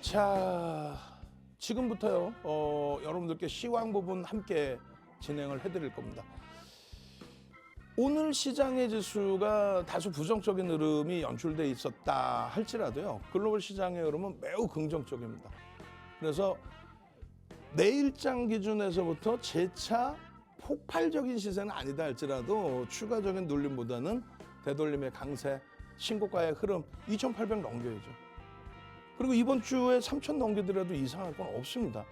자, 지금부터요, 여러분들께 시황 부분 함께 진행을 해드릴 겁니다. 오늘 시장의 지수가 다소 부정적인 흐름이 연출돼 있었다 할지라도요, 글로벌 시장의 흐름은 매우 긍정적입니다. 그래서 내일장 기준에서부터 재차 폭발적인 시세는 아니다 할지라도 추가적인 눌림보다는 되돌림의 강세, 신고가의 흐름 2,800 넘겨야죠. 그리고 이번 주에 3,000 넘기더라도 이상할 건 없습니다.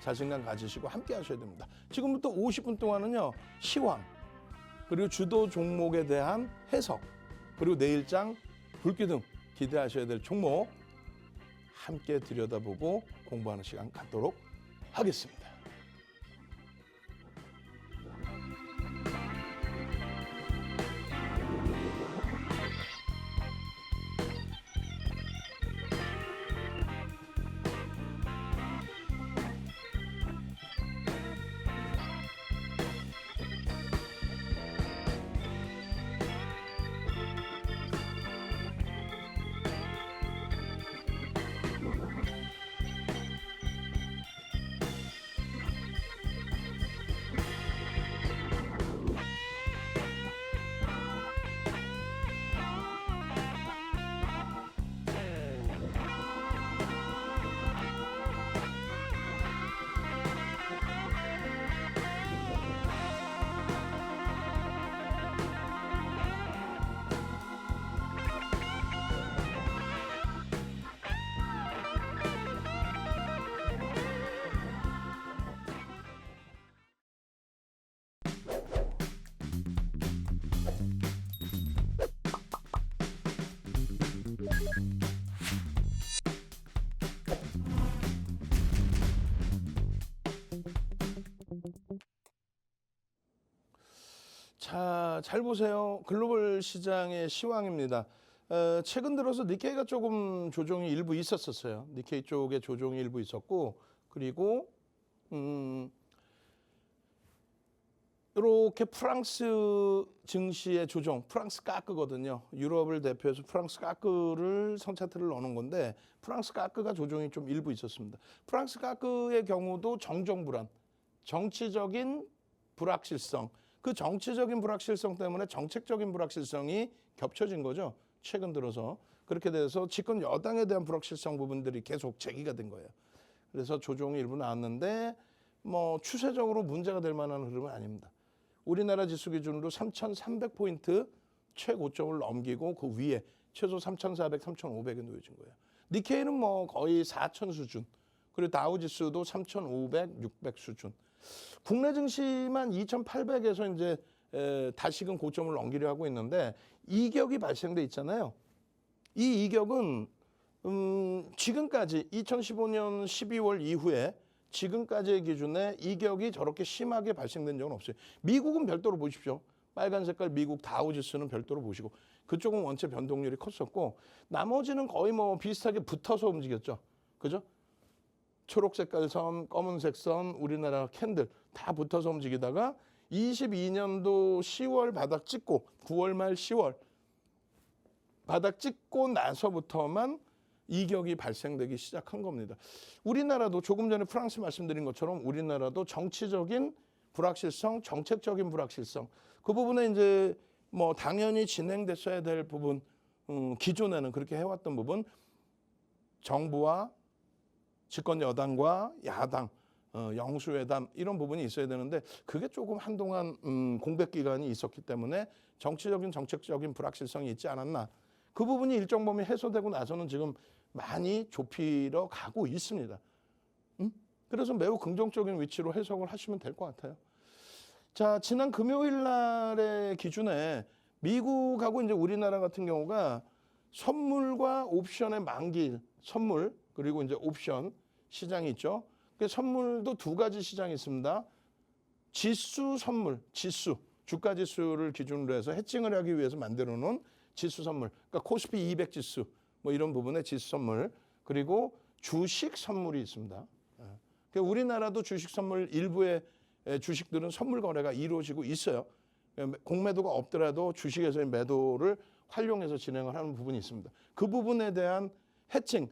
자신감 가지시고 함께 하셔야 됩니다. 지금부터 50분 동안은요, 시황, 그리고 주도 종목에 대한 해석, 그리고 내일장 불기둥 기대하셔야 될 종목 함께 들여다보고 공부하는 시간 갖도록 하겠습니다. 자, 잘 보세요. 글로벌 시장의 시황입니다. 최근 들어서 니케이가 조금 조정이 일부 있었어요. 니케이 쪽에 조정이 일부 있었고, 그리고 이렇게 프랑스 증시의 조정, 프랑스 까크거든요. 유럽을 대표해서 프랑스 까크를 성차트를 넣는 건데, 프랑스 까크가 조정이 좀 일부 있었습니다. 프랑스 까크의 경우도 정정불안, 정치적인 불확실성, 그 정치적인 불확실성 때문에 정책적인 불확실성이 겹쳐진 거죠. 최근 들어서. 그렇게 돼서 집권 여당에 대한 불확실성 부분들이 계속 제기가 된 거예요. 그래서 조정이 일부 나왔는데 뭐 추세적으로 문제가 될 만한 흐름은 아닙니다. 우리나라 지수 기준으로 3,300포인트 최고점을 넘기고 그 위에 최소 3,400, 3,500에 놓여진 거예요. 니케이는 뭐 거의 4,000 수준, 그리고 다우 지수도 3,500, 600 수준. 국내 증시만 2,800에서 이제 다시금 고점을 넘기려 하고 있는데 이격이 발생돼 있잖아요. 이 이격은 지금까지 2015년 12월 이후에 지금까지의 기준에 이격이 저렇게 심하게 발생된 적은 없어요. 미국은 별도로 보십시오. 빨간 색깔 미국 다우지수는 별도로 보시고 그쪽은 원체 변동률이 컸었고 나머지는 거의 뭐 비슷하게 붙어서 움직였죠. 그죠? 초록색깔 선, 검은색 선, 우리나라 캔들 다 붙어서 움직이다가 22년도 10월 바닥 찍고 9월 말 10월 바닥 찍고 나서부터만 이격이 발생되기 시작한 겁니다. 우리나라도 조금 전에 프랑스 말씀드린 것처럼 우리나라도 정치적인 불확실성, 정책적인 불확실성 그 부분에 이제 뭐 당연히 진행됐어야 될 부분 기존에는 그렇게 해왔던 부분 정부와 집권 여당과 야당, 영수회담 이런 부분이 있어야 되는데 그게 조금 한동안 공백 기간이 있었기 때문에 정치적인 정책적인 불확실성이 있지 않았나. 그 부분이 일정 범위 해소되고 나서는 지금 많이 좁히러 가고 있습니다. 그래서 매우 긍정적인 위치로 해석을 하시면 될 것 같아요. 자, 지난 금요일 날의 기준에 미국하고 이제 우리나라 같은 경우가 선물과 옵션의 만기일, 선물 그리고 이제 옵션 시장이 있죠. 그 선물도 두 가지 시장이 있습니다. 지수 선물, 지수, 주가 지수를 기준으로 해서 해칭을 하기 위해서 만들어 놓은 지수 선물. 그러니까 코스피 200 지수, 뭐 이런 부분의 지수 선물. 그리고 주식 선물이 있습니다. 그러니까 우리나라도 주식 선물 일부의 주식들은 선물 거래가 이루어지고 있어요. 공매도가 없더라도 주식에서의 매도를 활용해서 진행을 하는 부분이 있습니다. 그 부분에 대한 해칭,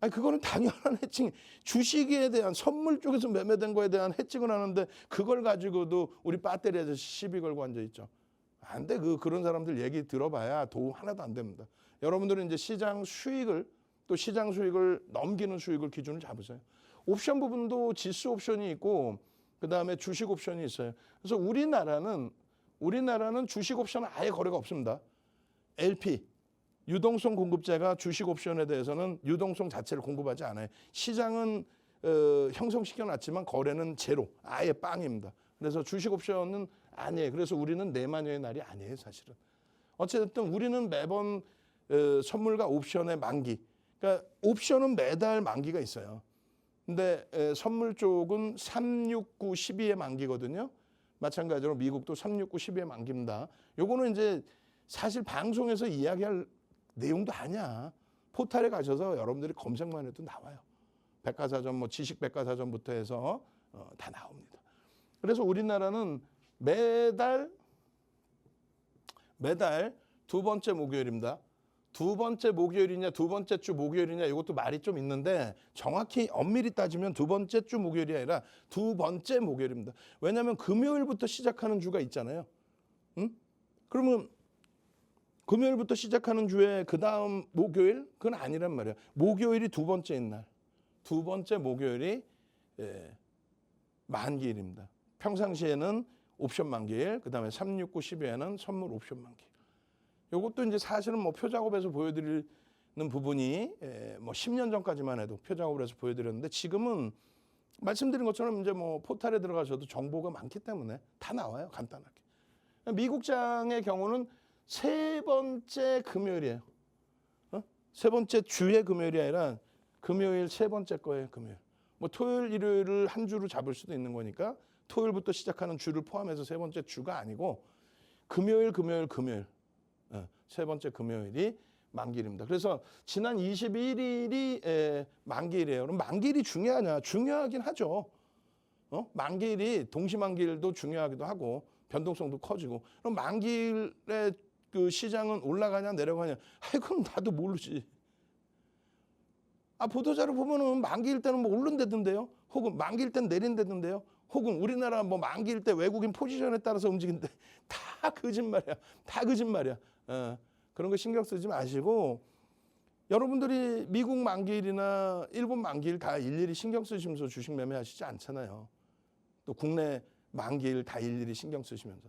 아니 그거는 당연한 해칭. 주식에 대한 선물 쪽에서 매매된 거에 대한 해칭을 하는데 그걸 가지고도 우리 배터리 아저씨 시비 걸고 앉아 있죠. 안 돼. 그런 사람들 얘기 들어봐야 도움 하나도 안 됩니다. 여러분들은 이제 시장 수익을 또 시장 수익을 넘기는 수익을 기준을 잡으세요. 옵션 부분도 지수 옵션이 있고 그다음에 주식 옵션이 있어요. 그래서 우리나라는 주식 옵션은 아예 거래가 없습니다. LP 유동성 공급자가 주식 옵션에 대해서는 유동성 자체를 공급하지 않아요. 시장은 형성시켜 놨지만 거래는 제로, 아예 빵입니다. 그래서 주식 옵션은 아니에요. 그래서 우리는 내마녀의 날이 아니에요, 사실은. 어쨌든 우리는 매번 선물과 옵션의 만기. 그러니까 옵션은 매달 만기가 있어요. 근데 선물 쪽은 369, 12의 만기거든요. 마찬가지로 미국도 369, 12의 만기입니다. 요거는 이제 사실 방송에서 이야기할 내용도 아니야. 포털에 가셔서 여러분들이 검색만 해도 나와요. 백과사전, 뭐 지식백과사전부터 해서 다 나옵니다. 그래서 우리나라는 매달 두 번째 목요일입니다. 두 번째 목요일이냐 두 번째 주 목요일이냐 이것도 말이 좀 있는데 정확히 엄밀히 따지면 두 번째 주 목요일이 아니라 두 번째 목요일입니다. 왜냐하면 금요일부터 시작하는 주가 있잖아요. 응? 그러면 금요일부터 시작하는 주에 그 다음 목요일? 그건 아니란 말이야. 목요일이 두 번째인 날. 두 번째 목요일이 만기일입니다. 평상시에는 옵션 만기일, 그 다음에 369, 12에는 선물 옵션 만기일. 이것도 이제 사실은 뭐 표작업에서 보여드리는 부분이 뭐 10년 전까지만 해도 표작업을 해서 보여드렸는데 지금은 말씀드린 것처럼 이제 뭐 포털에 들어가셔도 정보가 많기 때문에 다 나와요. 간단하게. 미국장의 경우는 세 번째 금요일이에요. 세 번째 주의 금요일이 아니라 금요일 세 번째 거예요. 금요일. 뭐 토요일, 일요일을 한 주로 잡을 수도 있는 거니까 토요일부터 시작하는 주를 포함해서 세 번째 주가 아니고 금요일 세 번째 금요일이 만기일입니다. 그래서 지난 21일이 만기일이에요. 그럼 만기일이 중요하냐? 중요하긴 하죠. 만기일이 동시만기일도 중요하기도 하고 변동성도 커지고 그럼 만기일에 그 시장은 올라가냐 내려가냐? 그건 나도 모르지. 보도자료 보면은 만기일 때는 뭐 오른다던데요. 혹은 만기일 때는 내린다던데요. 혹은 우리나라 뭐 만기일 때 외국인 포지션에 따라서 움직이는데 다 거짓말이야. 다 거짓말이야. 그런 거 신경 쓰지 마시고 여러분들이 미국 만기일이나 일본 만기일 다 일일이 신경 쓰시면서 주식 매매하시지 않잖아요. 또 국내 만기일 다 일일이 신경 쓰시면서.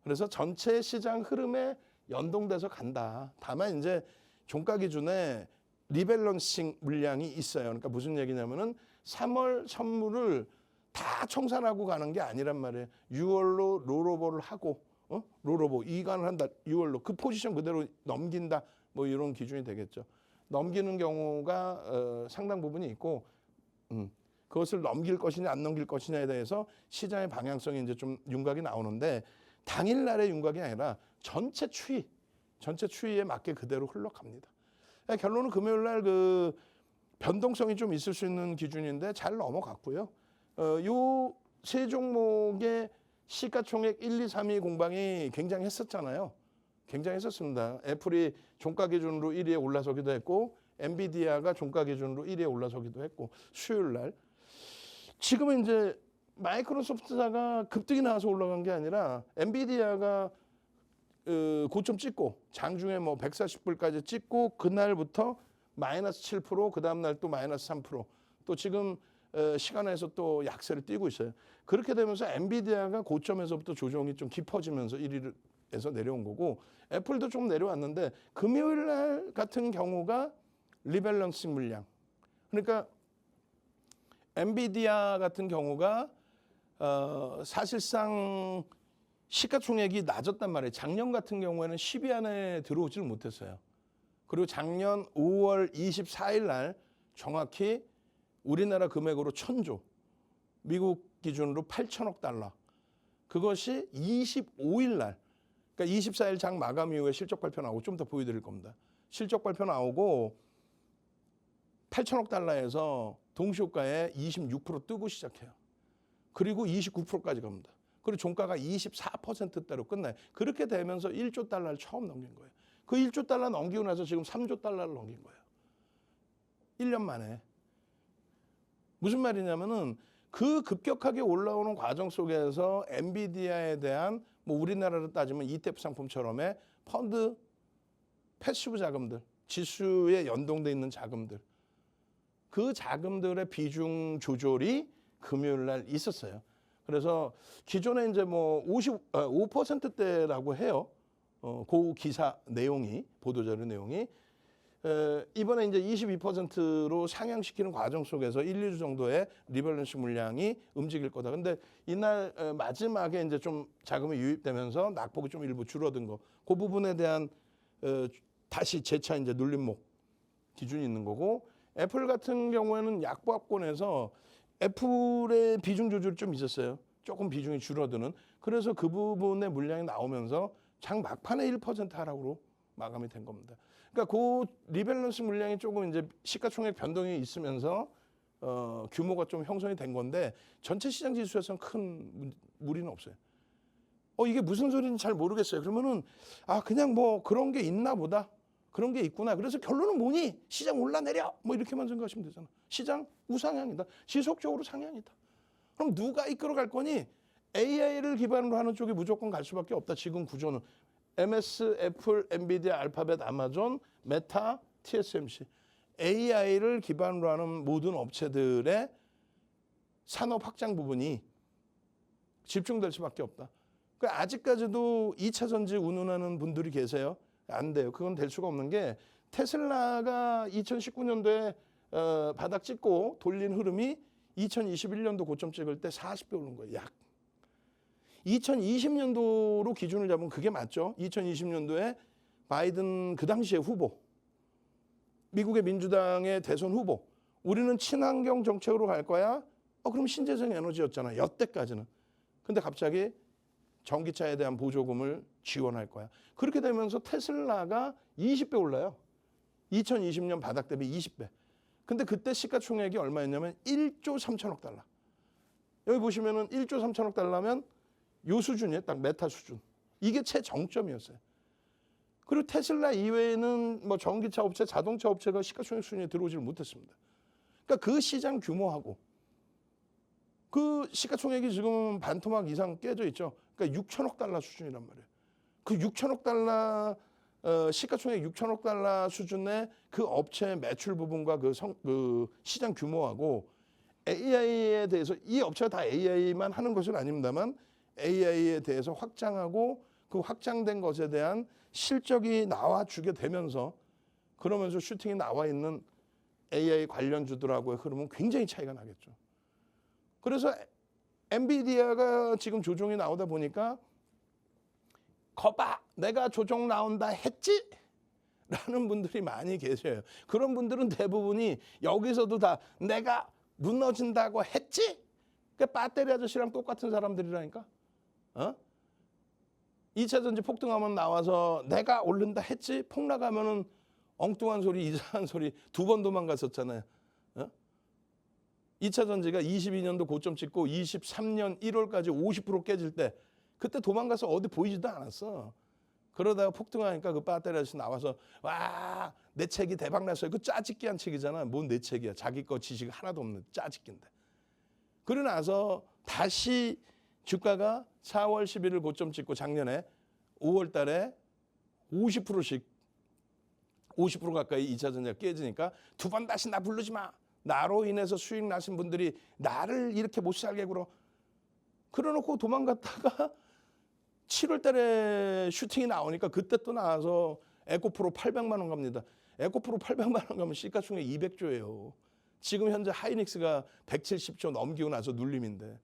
그래서 전체 시장 흐름에 연동돼서 간다. 다만 이제 종가 기준에 리밸런싱 물량이 있어요. 그러니까 무슨 얘기냐면은 3월 선물을 다 청산하고 가는 게 아니란 말이에요. 6월로 롤오버를 하고 롤오버 이관을 한다. 6월로 그 포지션 그대로 넘긴다. 뭐 이런 기준이 되겠죠. 넘기는 경우가 상당 부분이 있고 그것을 넘길 것이냐 안 넘길 것이냐에 대해서 시장의 방향성이 이제 좀 윤곽이 나오는데 당일날의 윤곽이 아니라 전체 추이에 맞게 그대로 흘러갑니다. 결론은 금요일날 그 변동성이 좀 있을 수 있는 기준인데 잘 넘어갔고요. 요 세 종목의 시가총액 1, 2, 3위 공방이 굉장했었잖아요. 굉장했었습니다. 애플이 종가 기준으로 1위에 올라서기도 했고 엔비디아가 종가 기준으로 1위에 올라서기도 했고 수요일 날 지금은 이제 마이크로소프트사가 급등이 나와서 올라간 게 아니라 엔비디아가 고점 찍고 장중에 뭐 140불까지 찍고 그날부터 마이너스 7%, 그 다음 날 또 마이너스 3%, 또 지금 시간에서 또 약세를 띄고 있어요. 그렇게 되면서 엔비디아가 고점에서부터 조정이 좀 깊어지면서 1위에서 내려온 거고 애플도 좀 내려왔는데 금요일 날 같은 경우가 리밸런싱 물량. 그러니까 엔비디아 같은 경우가 사실상 시가총액이 낮았단 말이에요. 작년 같은 경우에는 10위 안에 들어오지를 못했어요. 그리고 작년 5월 24일 날 정확히 우리나라 금액으로 1,000조, 미국 기준으로 8천억 달러. 그것이 25일 날, 그러니까 24일 장 마감 이후에 실적 발표 나오고 좀 더 보여드릴 겁니다. 실적 발표 나오고 8천억 달러에서 동시효과에 26% 뜨고 시작해요. 그리고 29%까지 갑니다. 그리고 종가가 24%대로 끝나요. 그렇게 되면서 1조 달러를 처음 넘긴 거예요. 그 1조 달러 넘기고 나서 지금 3조 달러를 넘긴 거예요. 1년 만에. 무슨 말이냐면은 그 급격하게 올라오는 과정 속에서 엔비디아에 대한 뭐 우리나라로 따지면 ETF 상품처럼의 펀드 패시브 자금들, 지수에 연동돼 있는 자금들, 그 자금들의 비중 조절이 금요일 날 있었어요. 그래서 기존에 이제 뭐 5%대라고 해요. 그 기사 내용이, 보도자료 내용이. 이번에 이제 22%로 상향시키는 과정 속에서 1, 2주 정도의 리밸런스 물량이 움직일 거다. 근데 이날 마지막에 이제 좀 자금이 유입되면서 낙폭이 좀 일부 줄어든 거, 그 부분에 대한 다시 재차 이제 눌림목 기준이 있는 거고, 애플 같은 경우에는 약보합권에서 애플의 비중 조절이 좀 있었어요. 조금 비중이 줄어드는. 그래서 그 부분의 물량이 나오면서 장 막판에 1% 하락으로 마감이 된 겁니다. 그러니까 그 리밸런스 물량이 조금 이제 시가총액 변동이 있으면서 규모가 좀 형성이 된 건데 전체 시장 지수에서는 큰 무리는 없어요. 이게 무슨 소리인지 잘 모르겠어요. 그러면은 그냥 뭐 그런 게 있나 보다. 그런 게 있구나. 그래서 결론은 뭐니? 시장 올라내려. 뭐 이렇게만 생각하시면 되잖아. 시장 우상향이다. 지속적으로 상향이다. 그럼 누가 이끌어갈 거니? AI를 기반으로 하는 쪽이 무조건 갈 수밖에 없다. 지금 구조는. MS, 애플, 엔비디아, 알파벳, 아마존, 메타, TSMC. AI를 기반으로 하는 모든 업체들의 산업 확장 부분이 집중될 수밖에 없다. 그러니까 아직까지도 2차 전지 운운하는 분들이 계세요. 안 돼요. 그건 될 수가 없는 게 테슬라가 2019년도에 바닥 찍고 돌린 흐름이 2021년도 고점 찍을 때 40배 오른 거예요. 약. 2020년도로 기준을 잡으면 그게 맞죠. 2020년도에 바이든 그 당시의 후보, 미국의 민주당의 대선 후보. 우리는 친환경 정책으로 갈 거야. 그럼 신재생 에너지였잖아. 여태까지는. 근데 갑자기 전기차에 대한 보조금을 지원할 거야. 그렇게 되면서 테슬라가 20배 올라요. 2020년 바닥 대비 20배. 근데 그때 시가총액이 얼마였냐면 1조 3천억 달러. 여기 보시면은 1조 3천억 달러면 요 수준이에요. 딱 메타 수준. 이게 최정점이었어요. 그리고 테슬라 이외에는 뭐 전기차 업체, 자동차 업체가 시가총액 순위에 들어오지를 못했습니다. 그러니까 그 시장 규모하고 그 시가총액이 지금 반토막 이상 깨져 있죠. 그러니까 6천억 달러 수준이란 말이에요. 그 6천억 달러 시가총액 6천억 달러 수준의 그 업체의 매출 부분과 그 시장 규모하고 AI에 대해서 이 업체가 다 AI만 하는 것은 아닙니다만 AI에 대해서 확장하고 그 확장된 것에 대한 실적이 나와주게 되면서 그러면서 슈팅이 나와 있는 AI 관련주들하고의 흐름은 굉장히 차이가 나겠죠. 그래서 엔비디아가 지금 조정이 나오다 보니까 거봐 내가 조정 나온다 했지? 라는 분들이 많이 계셔요. 그런 분들은 대부분이 여기서도 다 내가 무너진다고 했지? 그러니까 배터리 아저씨랑 똑같은 사람들이라니까. 2차 전지 폭등하면 나와서 내가 오른다 했지? 폭락하면은 엉뚱한 소리, 이상한 소리 2번 도망갔었잖아요. 2차 전지가 22년도 고점 찍고 23년 1월까지 50% 깨질 때 그때 도망가서 어디 보이지도 않았어. 그러다가 폭등하니까 그 배터리 아저씨 나와서 와, 내 책이 대박 났어요. 그 짜집기한 책이잖아. 뭔 내 책이야. 자기 거 지식 하나도 없는 짜집기인데. 그러고 나서 다시 주가가 4월 11일 고점 찍고 작년에 5월 달에 50%씩 50% 가까이 2차 전지가 깨지니까 2번 다시 나 부르지 마. 나로 인해서 수익 나신 분들이 나를 이렇게 못 살게 굴어. 그러놓고 도망갔다가 7월 달에 슈팅이 나오니까 그때 또 나와서 에코프로 800만 원 갑니다. 에코프로 800만 원 가면 시가총액 200조예요. 지금 현재 하이닉스가 170조 넘기고 나서 눌림인데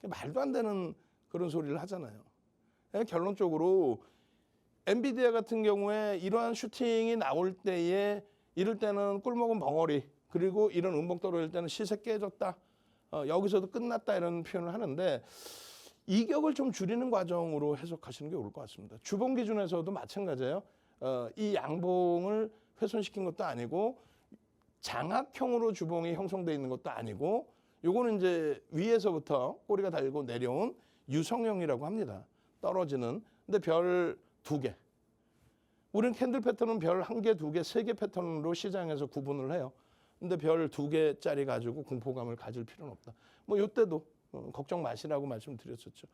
말도 안 되는 그런 소리를 하잖아요. 결론적으로 엔비디아 같은 경우에 이러한 슈팅이 나올 때에 이럴 때는 꿀먹은 벙어리 그리고 이런 음봉 떨어질 때는 시세 깨졌다. 여기서도 끝났다 이런 표현을 하는데 이격을 좀 줄이는 과정으로 해석하시는 게 옳을 것 같습니다. 주봉 기준에서도 마찬가지예요. 이 양봉을 훼손시킨 것도 아니고 장악형으로 주봉이 형성되어 있는 것도 아니고 요거는 이제 위에서부터 꼬리가 달고 내려온 유성형이라고 합니다. 떨어지는. 근데 별 2개. 우리는 캔들 패턴은 별 1개, 2개, 3개 패턴으로 시장에서 구분을 해요. 근데 별 2개짜리 가지고 공포감을 가질 필요는 없다. 뭐 이때도 걱정 마시라고 말씀드렸었죠.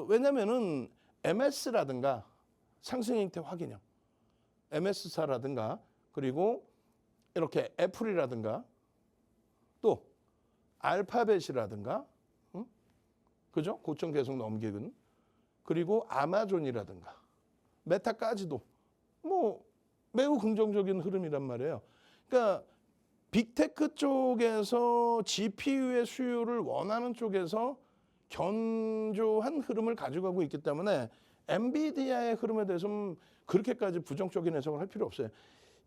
왜냐면은 MS라든가 상승 형태 확인형, MS사라든가 그리고 이렇게 애플이라든가 또 알파벳이라든가, 그죠? 고점 계속 넘기는, 그리고 아마존이라든가 메타까지도 뭐 매우 긍정적인 흐름이란 말이에요. 그러니까 빅테크 쪽에서 GPU의 수요를 원하는 쪽에서 견조한 흐름을 가져가고 있기 때문에 엔비디아의 흐름에 대해서는 그렇게까지 부정적인 해석을 할 필요 없어요.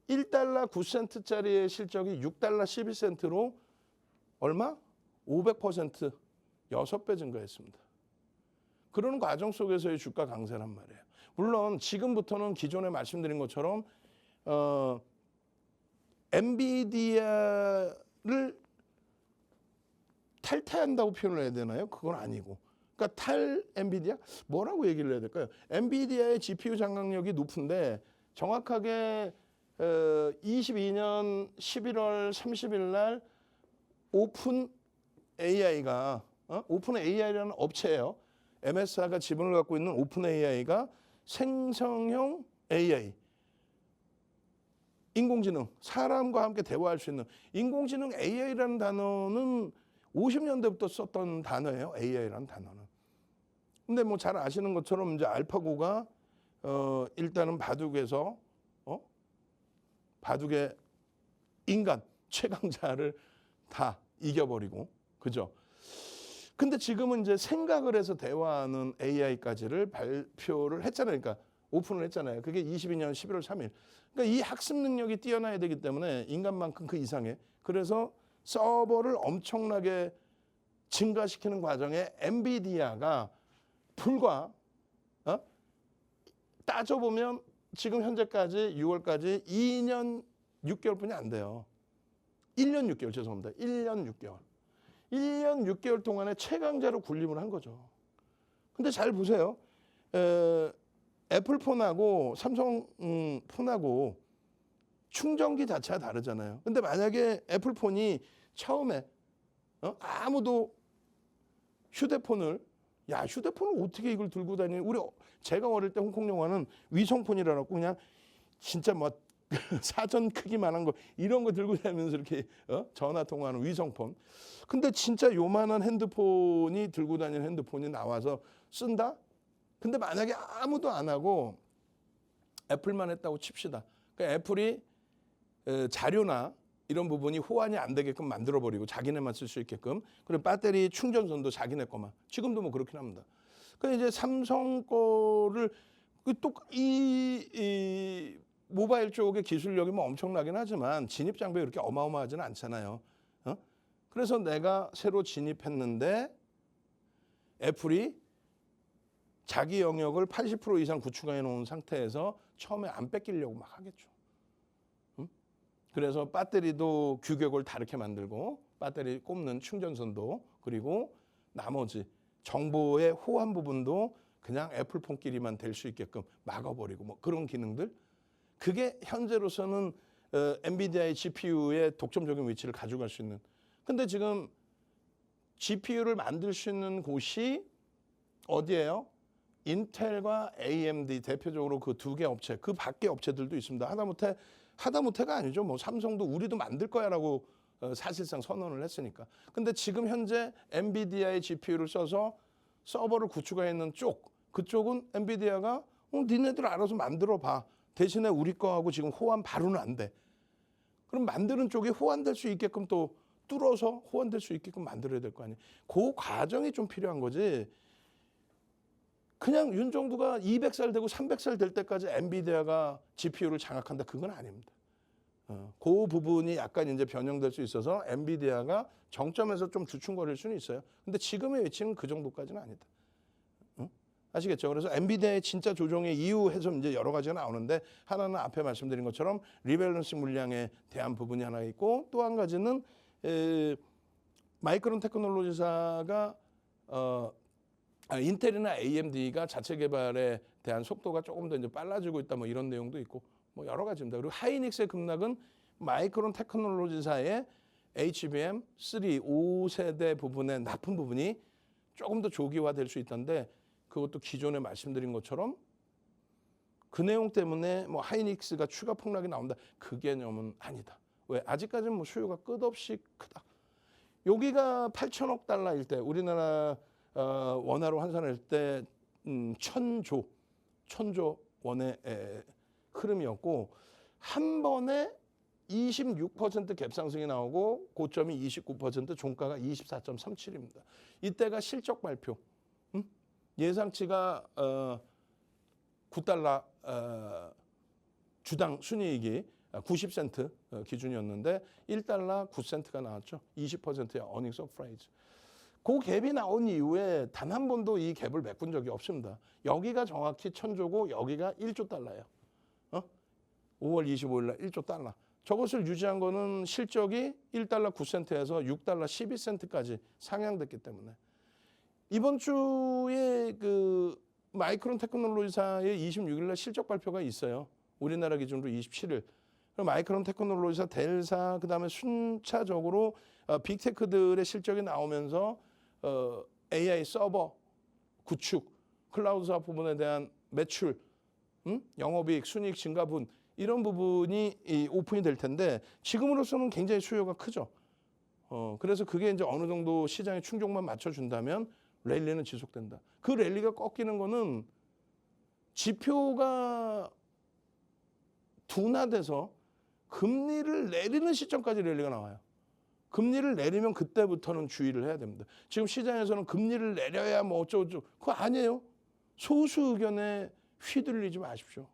1달러 9센트짜리의 실적이 6달러 12센트로 얼마? 500% 6배 증가했습니다. 그런 과정 속에서의 주가 강세란 말이에요. 물론 지금부터는 기존에 말씀드린 것처럼 엔비디아를 탈퇴한다고 표현을 해야 되나요? 그건 아니고. 그러니까 엔비디아? 뭐라고 얘기를 해야 될까요? 엔비디아의 GPU 장악력이 높은데 정확하게 22년 11월 30일 날 오픈 AI가 오픈 AI라는 업체예요. MS가 지분을 갖고 있는 오픈 AI가 생성형 AI, 인공지능, 사람과 함께 대화할 수 있는 인공지능 AI라는 단어는 50년대부터 썼던 단어예요. AI라는 단어는. 근데 뭐 잘 아시는 것처럼 이제 알파고가 일단은 바둑에서 바둑의 인간 최강자를 다 이겨버리고, 그죠? 근데 지금은 이제 생각을 해서 대화하는 AI까지를 발표를 했잖아요. 그러니까 오픈을 했잖아요. 그게 22년 11월 3일. 그러니까 이 학습 능력이 뛰어나야 되기 때문에 인간만큼 그 이상의, 그래서 서버를 엄청나게 증가시키는 과정에 엔비디아가 불과 따져보면 지금 현재까지 6월까지 2년 6개월뿐이 안 돼요. 1년 6개월 죄송합니다. 1년 6개월. 1년 6개월 동안에 최강자로 군림을 한 거죠. 근데 잘 보세요. 애플 폰하고 삼성 폰하고 충전기 자체가 다르잖아요. 근데 만약에 애플 폰이 처음에 아무도 휴대폰을 어떻게 이걸 들고 다니는, 제가 어릴 때 홍콩 영화는 위성폰이라고 그냥 진짜 뭐 사전 크기만한 거 이런 거 들고 다니면서 이렇게 전화 통화하는 위성폰. 근데 진짜 요만한 핸드폰이 들고 다니는 핸드폰이 나와서 쓴다? 근데 만약에 아무도 안 하고 애플만 했다고 칩시다. 그러니까 애플이 자료나 이런 부분이 호환이 안 되게끔 만들어버리고 자기네만 쓸 수 있게끔, 그리고 배터리 충전선도 자기네 거만. 지금도 뭐 그렇긴 합니다. 그러니까 이제 삼성 거를 이 모바일 쪽의 기술력이 뭐 엄청나긴 하지만 진입 장벽이 그렇게 어마어마하지는 않잖아요. 그래서 내가 새로 진입했는데 애플이 자기 영역을 80% 이상 구축해 놓은 상태에서 처음에 안 뺏기려고 막 하겠죠. 그래서 배터리도 규격을 다르게 만들고 배터리 꼽는 충전선도, 그리고 나머지 정보의 호환 부분도 그냥 애플폰끼리만 될 수 있게끔 막아버리고 뭐 그런 기능들. 그게 현재로서는 엔비디아의 GPU의 독점적인 위치를 가져갈 수 있는. 근데 지금 GPU를 만들 수 있는 곳이 어디예요? 인텔과 AMD 대표적으로 그 2개 업체, 그 밖에 업체들도 있습니다. 하다못해가 아니죠. 뭐 삼성도 우리도 만들 거야라고 사실상 선언을 했으니까. 근데 지금 현재 엔비디아의 GPU를 써서 서버를 구축해 있는 그쪽은 엔비디아가 니네들 알아서 만들어 봐. 대신에 우리 거하고 지금 호환 바로는 안 돼. 그럼 만드는 쪽이 호환될 수 있게끔 또 뚫어서 호환될 수 있게끔 만들어야 될 거 아니에요. 그 과정이 좀 필요한 거지. 그냥 윤정부가 200살 되고 300살 될 때까지 엔비디아가 GPU를 장악한다. 그건 아닙니다. 그 부분이 약간 이제 변형될 수 있어서 엔비디아가 정점에서 좀 주춤거릴 수는 있어요. 근데 지금의 위치는 그 정도까지는 아니다. 아시겠죠? 그래서 엔비디아의 진짜 조정의 이유 해서 이제 여러 가지가 나오는데, 하나는 앞에 말씀드린 것처럼 리밸런싱 물량에 대한 부분이 하나 있고, 또 한 가지는 마이크론 테크놀로지사가 인텔이나 AMD가 자체 개발에 대한 속도가 조금 더 이제 빨라지고 있다, 뭐 이런 내용도 있고, 뭐 여러 가지입니다. 그리고 하이닉스의 급락은 마이크론 테크놀로지사의 HBM 3 5세대 부분의 납품 부분이 조금 더 조기화될 수 있던데 그것도 기존에 말씀드린 것처럼 그 내용 때문에 뭐 하이닉스가 추가 폭락이 나온다. 그 개념은 아니다. 왜? 아직까지는 뭐 수요가 끝없이 크다. 여기가 8천억 달러일 때 우리나라 원화로 환산할 때 1,000조 원의 흐름이었고 한 번에 26% 갭상승이 나오고 고점이 29%, 종가가 24.37입니다. 이때가 실적 발표. 예상치가 9달러 주당 순이익이 90센트 기준이었는데 1달러 9센트가 나왔죠. 20%의 어닝 서프라이즈. 그 갭이 나온 이후에 단 한 번도 이 갭을 메꾼 적이 없습니다. 여기가 정확히 1,000조고 여기가 1조 달러예요. 5월 25일 날 1조 달러. 저것을 유지한 거는 실적이 1달러 9센트에서 6달러 12센트까지 상향됐기 때문에 이번 주에 그 마이크론 테크놀로지사의 26일 날 실적 발표가 있어요. 우리나라 기준으로 27일. 마이크론 테크놀로지사, 델사, 그다음에 순차적으로 빅테크들의 실적이 나오면서 AI 서버 구축, 클라우드 사업 부분에 대한 매출, 영업이익, 순이익 증가분 이런 부분이 오픈이 될 텐데 지금으로서는 굉장히 수요가 크죠. 그래서 그게 이제 어느 정도 시장의 충족만 맞춰준다면 랠리는 지속된다. 그 랠리가 꺾이는 거는 지표가 둔화돼서 금리를 내리는 시점까지 랠리가 나와요. 금리를 내리면 그때부터는 주의를 해야 됩니다. 지금 시장에서는 금리를 내려야 뭐 어쩌고저쩌고 그거 아니에요. 소수 의견에 휘둘리지 마십시오.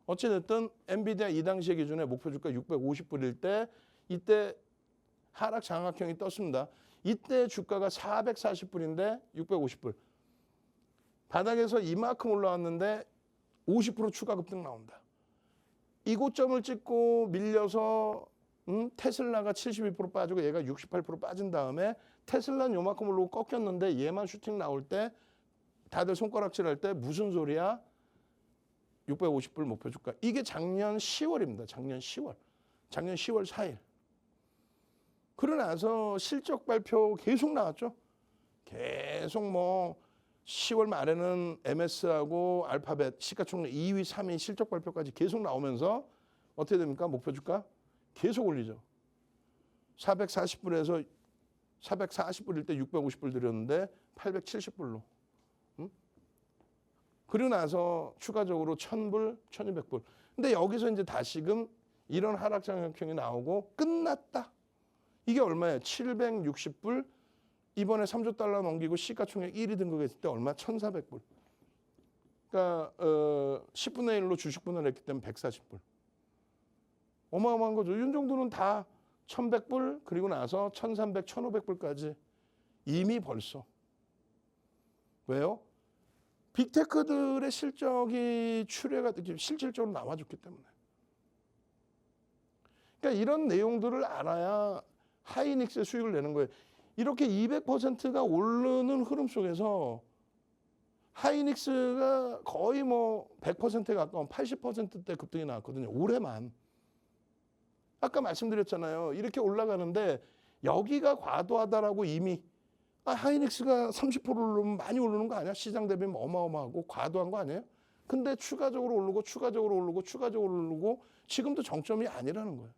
어찌됐든 엔비디아 이 당시의 기준에 목표 주가 650불일 때 이때 하락 장악형이 떴습니다. 이때 주가가 440불인데 650불. 바닥에서 이만큼 올라왔는데 50% 추가 급등 나온다. 이 고점을 찍고 밀려서 테슬라가 72% 빠지고 얘가 68% 빠진 다음에 테슬라는 요만큼 올라오고 꺾였는데 얘만 슈팅 나올 때 다들 손가락질 할 때 무슨 소리야? 650불 목표 주가. 이게 작년 10월입니다. 작년 10월. 작년 10월 4일. 그러고 나서 실적 발표 계속 나왔죠. 계속 뭐 10월 말에는 MS하고 알파벳 시가총액 2위, 3위 실적 발표까지 계속 나오면서 어떻게 됩니까? 목표 주가 계속 올리죠. 440불에서 440불일 때 650불 드렸는데 870불로. 그리고 나서 추가적으로 1,000불, 1,200불. 근데 여기서 이제 다시금 이런 하락 장악형이 나오고 끝났다. 이게 얼마예요? 760불. 이번에 3조 달러 넘기고 시가총액 1위 등극했을 때 얼마? 1,400불. 그러니까 10분의 1로 주식 분할을 했기 때문에 140불. 어마어마한 거죠. 이 정도는 다 1,100불 그리고 나서 1,300, 1,500불까지 이미 벌써. 왜요? 빅테크들의 실적이 추례가 실질적으로 나와줬기 때문에. 그러니까 이런 내용들을 알아야 하이닉스의 수익을 내는 거예요. 이렇게 200%가 오르는 흐름 속에서 하이닉스가 거의 뭐 100%에 가까운 80%대 급등이 나왔거든요. 올해만. 아까 말씀드렸잖아요. 이렇게 올라가는데 여기가 과도하다라고 이미 하이닉스가 30% 오르면 많이 오르는 거 아니야? 시장 대비면 어마어마하고 과도한 거 아니에요? 근데 추가적으로 오르고 추가적으로 오르고 추가적으로 오르고 지금도 정점이 아니라는 거예요.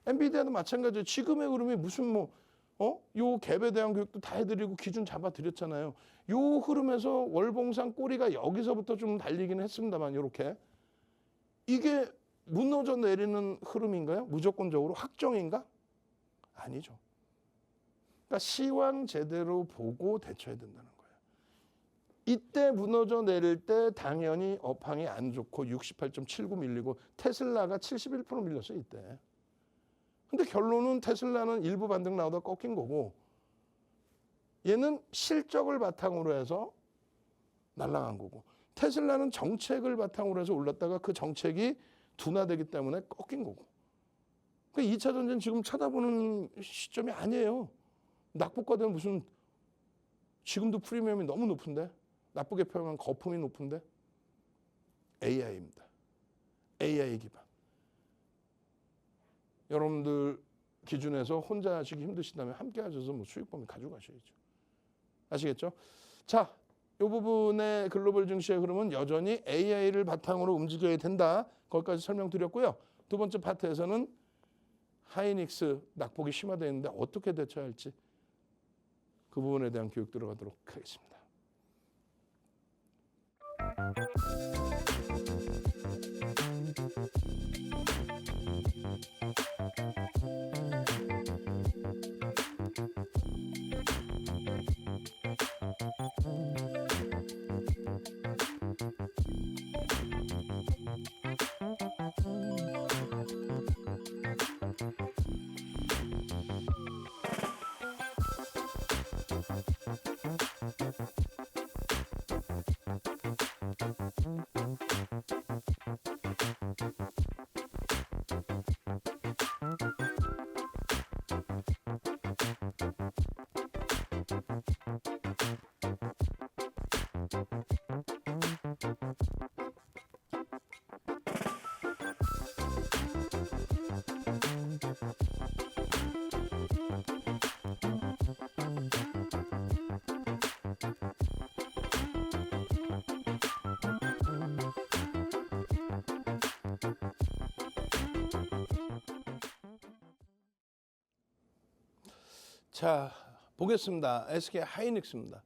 엔비디아도 마찬가지예요. 지금의 흐름이 무슨 요 갭에 대한 교육도 다 해드리고 기준 잡아드렸잖아요. 요 흐름에서 월봉상 꼬리가 여기서부터 좀 달리기는 했습니다만 이렇게. 이게 무너져 내리는 흐름인가요? 무조건적으로 확정인가? 아니죠. 그러니까 시황 제대로 보고 대처해야 된다는 거예요. 이때 무너져 내릴 때 당연히 업황이 안 좋고 68.79 밀리고 테슬라가 71% 밀렸어요. 이때. 근데 결론은 테슬라는 일부 반등 나오다 꺾인 거고 얘는 실적을 바탕으로 해서 날아간 거고 테슬라는 정책을 바탕으로 해서 올랐다가 그 정책이 둔화되기 때문에 꺾인 거고. 그러니까 2차 전지는 지금 쳐다보는 시점이 아니에요. 낙폭과 되면 무슨 지금도 프리미엄이 너무 높은데 나쁘게 표현하면 거품이 높은데 AI입니다. AI 기반. 여러분들 기준에서 혼자 하시기 힘드시다면 함께 하셔서 뭐 수익 범위 가져가셔야죠. 아시겠죠? 자, 이 부분의 글로벌 증시의 흐름은 여전히 AI를 바탕으로 움직여야 된다. 거기까지 설명드렸고요. 두 번째 파트에서는 하이닉스 낙폭이 심화되어 있는데 어떻게 대처할지 그 부분에 대한 교육 들어가도록 하겠습니다. 자, 보겠습니다. SK 하이닉스입니다.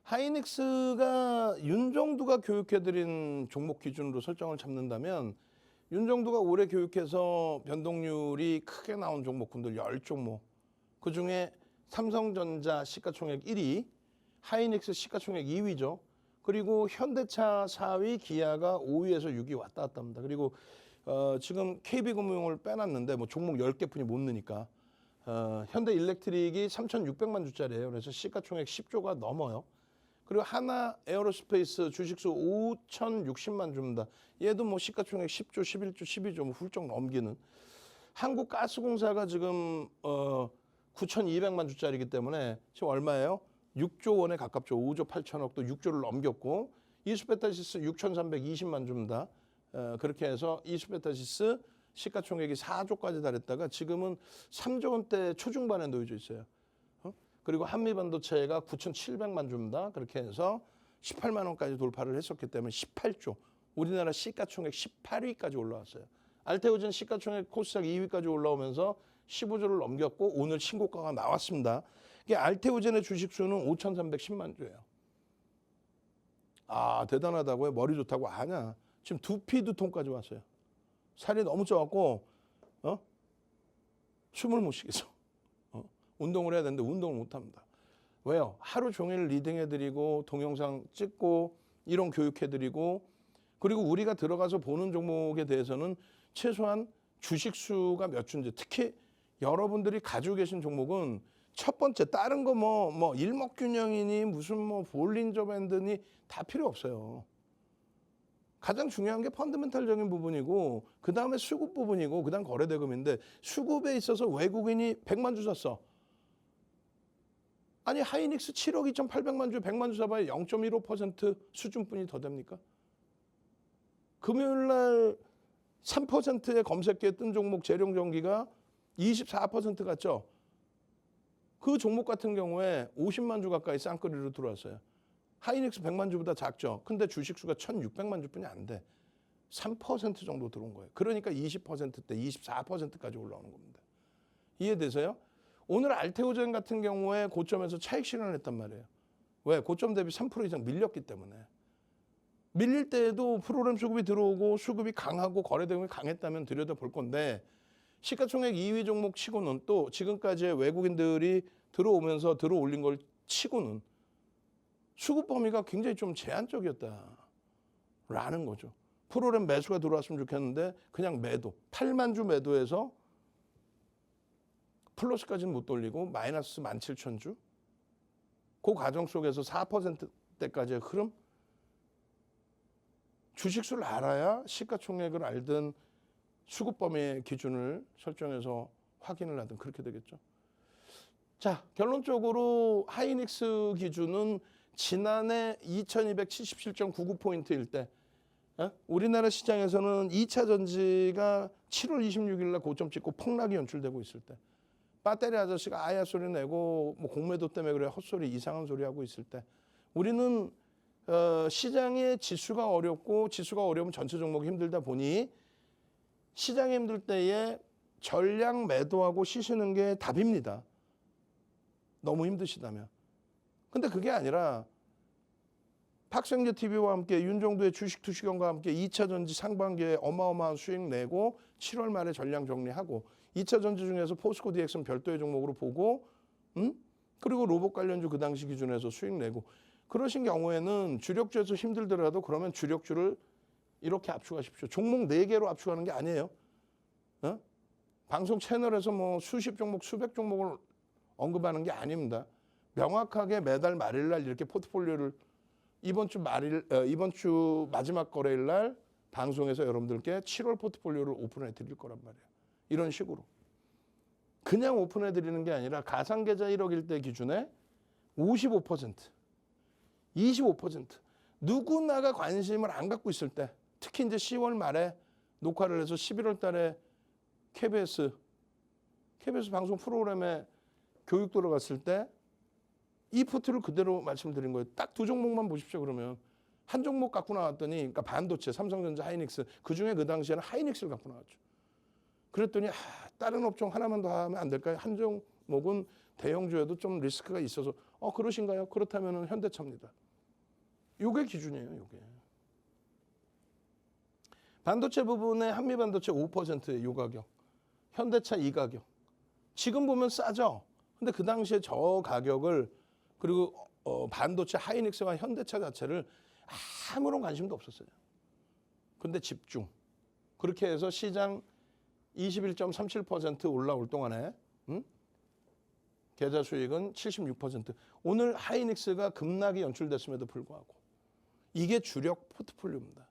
하이닉스가 윤정두가 교육해드린 종목 기준으로 설정을 잡는다면 윤정두가 올해 교육해서 변동률이 크게 나온 종목군들 10종목, 그중에 삼성전자 시가총액 1위, 하이닉스 시가총액 2위죠. 그리고 현대차 4위, 기아가 5위에서 6위 왔다 갔다 합니다. 그리고 지금 KB금융을 빼놨는데 뭐 종목 10개뿐이 못 넣으니까 현대일렉트릭이 3,600만 주짜리예요. 그래서 시가총액 10조가 넘어요. 그리고 하나 에어로스페이스 주식수 5,060만 주입니다. 얘도 뭐 시가총액 10조, 11조, 12조 뭐 훌쩍 넘기는. 한국가스공사가 지금 9,200만 주짜리이기 때문에 지금 얼마예요? 6조 원에 가깝죠. 5조 8천억도 6조를 넘겼고 이수베타시스 6,320만 주입니다. 그렇게 해서 이수베타시스 시가총액이 4조까지 달했다가 지금은 3조 원대 초중반에 놓여져 있어요. 그리고 한미반도체가 9,700만 주입니다. 그렇게 해서 18만 원까지 돌파를 했었기 때문에 18조. 우리나라 시가총액 18위까지 올라왔어요. 알테오젠 시가총액 코스닥 2위까지 올라오면서 15조를 넘겼고 오늘 신고가가 나왔습니다. 이게 알테오젠의 주식수는 5,310만 주예요. 아, 대단하다고요? 머리 좋다고 아냐. 지금 두통까지 왔어요. 살이 너무 쪄갖고 숨을 못 쉬겠어. 운동을 해야 되는데 운동을 못 합니다. 왜요? 하루 종일 리딩해드리고 동영상 찍고 이론 교육해드리고 그리고 우리가 들어가서 보는 종목에 대해서는 최소한 주식수가 몇 주인지 특히 여러분들이 가지고 계신 종목은 첫 번째 다른 거 뭐 일목균형이니 무슨 뭐 볼린저 밴드니 다 필요 없어요. 가장 중요한 게 펀더멘탈적인 부분이고 그 다음에 수급 부분이고 그 다음 거래대금인데 수급에 있어서 외국인이 100만 주 샀어. 아니 하이닉스 7억 2,800만 주 100만 주 사봐야 0.15% 수준뿐이 더 됩니까? 금요일날 3%의 검색기에 뜬 종목 재룡전기가 24% 갔죠. 그 종목 같은 경우에 50만 주 가까이 쌍끌이로 들어왔어요. 하이닉스 100만 주보다 작죠. 근데 주식수가 1,600만 주뿐이 안 돼. 3% 정도 들어온 거예요. 그러니까 20%대 24%까지 올라오는 겁니다. 이해되세요? 오늘 알테오젠 같은 경우에 고점에서 차익 실현을 했단 말이에요. 왜? 고점 대비 3% 이상 밀렸기 때문에. 밀릴 때에도 프로그램 수급이 들어오고 수급이 강하고 거래대금이 강했다면 들여다볼 건데 시가총액 2위 종목 치고는 또 지금까지의 외국인들이 들어오면서 들어올린 걸 치고는 수급 범위가 굉장히 좀 제한적이었다라는 거죠. 프로그램 매수가 들어왔으면 좋겠는데 그냥 매도, 8만 주 매도해서 플러스까지는 못 돌리고 마이너스 17,000주. 그 과정 속에서 4%대까지의 흐름. 주식수를 알아야 시가총액을 알든 수급 범위의 기준을 설정해서 확인을 하든 그렇게 되겠죠. 자, 결론적으로 하이닉스 기준은 지난해 2277.99포인트일 때 우리나라 시장에서는 2차 전지가 7월 26일 날 고점 찍고 폭락이 연출되고 있을 때, 배터리 아저씨가 아야 소리 내고 뭐 공매도 때문에 그래 헛소리 이상한 소리 하고 있을 때, 우리는 시장의 지수가 어렵고, 지수가 어려우면 전체 종목이 힘들다 보니 시장이 힘들 때에 전량 매도하고 쉬시는 게 답입니다. 너무 힘드시다면. 근데 그게 아니라 박성재 TV와 함께 윤종도의 주식 투시경과 함께 2차 전지 상반기에 어마어마한 수익 내고 7월 말에 전량 정리하고, 2차 전지 중에서 포스코 DX는 별도의 종목으로 보고, 그리고 로봇 관련주 그 당시 기준에서 수익 내고, 그러신 경우에는 주력주에서 힘들더라도 그러면 주력주를 이렇게 압축하십시오. 종목 4개로 압축하는 게 아니에요. 방송 채널에서 뭐 수십 종목, 수백 종목을 언급하는 게 아닙니다. 명확하게 매달 말일 날 이렇게 포트폴리오를 이번 주 마지막 거래일 날 방송에서 여러분들께 7월 포트폴리오를 오픈해 드릴 거란 말이에요. 이런 식으로. 그냥 오픈해 드리는 게 아니라 가상계좌 1억일 때 기준에 55%, 25%. 누구나가 관심을 안 갖고 있을 때, 특히 이제 10월 말에 녹화를 해서 11월 달에 KBS 방송 프로그램에 교육 들어갔을 때 이 포트를 그대로 말씀드린 거예요. 딱 2종목만 보십시오. 그러면 한 종목 갖고 나왔더니, 그러니까 반도체, 삼성전자, 하이닉스, 그중에 그 당시에는 하이닉스를 갖고 나왔죠. 그랬더니 다른 업종 하나만 더 하면 안 될까요? 한 종목은 대형주에도 좀 리스크가 있어서 그러신가요? 그렇다면 현대차입니다. 요게 기준이에요. 요게. 반도체 부분에 한미반도체 5%의 요 가격, 현대차 이 가격. 지금 보면 싸죠. 근데 그 당시에 저 가격을, 그리고 반도체 하이닉스와 현대차 자체를 아무런 관심도 없었어요. 근데 집중. 그렇게 해서 시장 21.37% 올라올 동안에 계좌 수익은 76%. 오늘 하이닉스가 급락이 연출됐음에도 불구하고 이게 주력 포트폴리오입니다.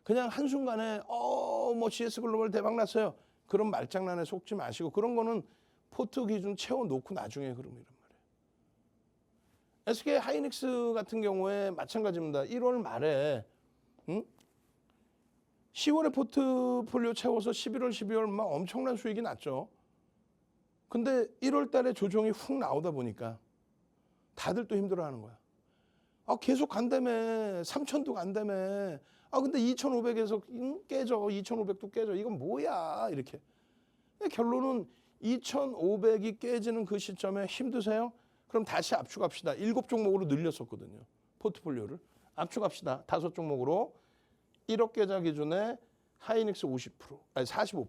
그냥 한순간에 뭐 GS 글로벌 대박 났어요. 그런 말장난에 속지 마시고, 그런 거는 포트 기준 채워놓고 나중에 그러면 이란 말이에요. SK 하이닉스 같은 경우에 마찬가지입니다. 1월 말에 10월에 포트폴리오 채워서 11월, 12월 막 엄청난 수익이 났죠. 근데 1월 달에 조정이 훅 나오다 보니까 다들 또 힘들어하는 거야. 계속 간다며. 3,000도 간다며. 근데 2,500에서 깨져. 2,500도 깨져. 이건 뭐야? 이렇게. 결론은 2,500이 깨지는 그 시점에 힘드세요? 그럼 다시 압축합시다. 7종목으로 늘렸었거든요. 포트폴리오를. 압축합시다. 5종목으로. 1억 계좌 기준에 하이닉스 45%.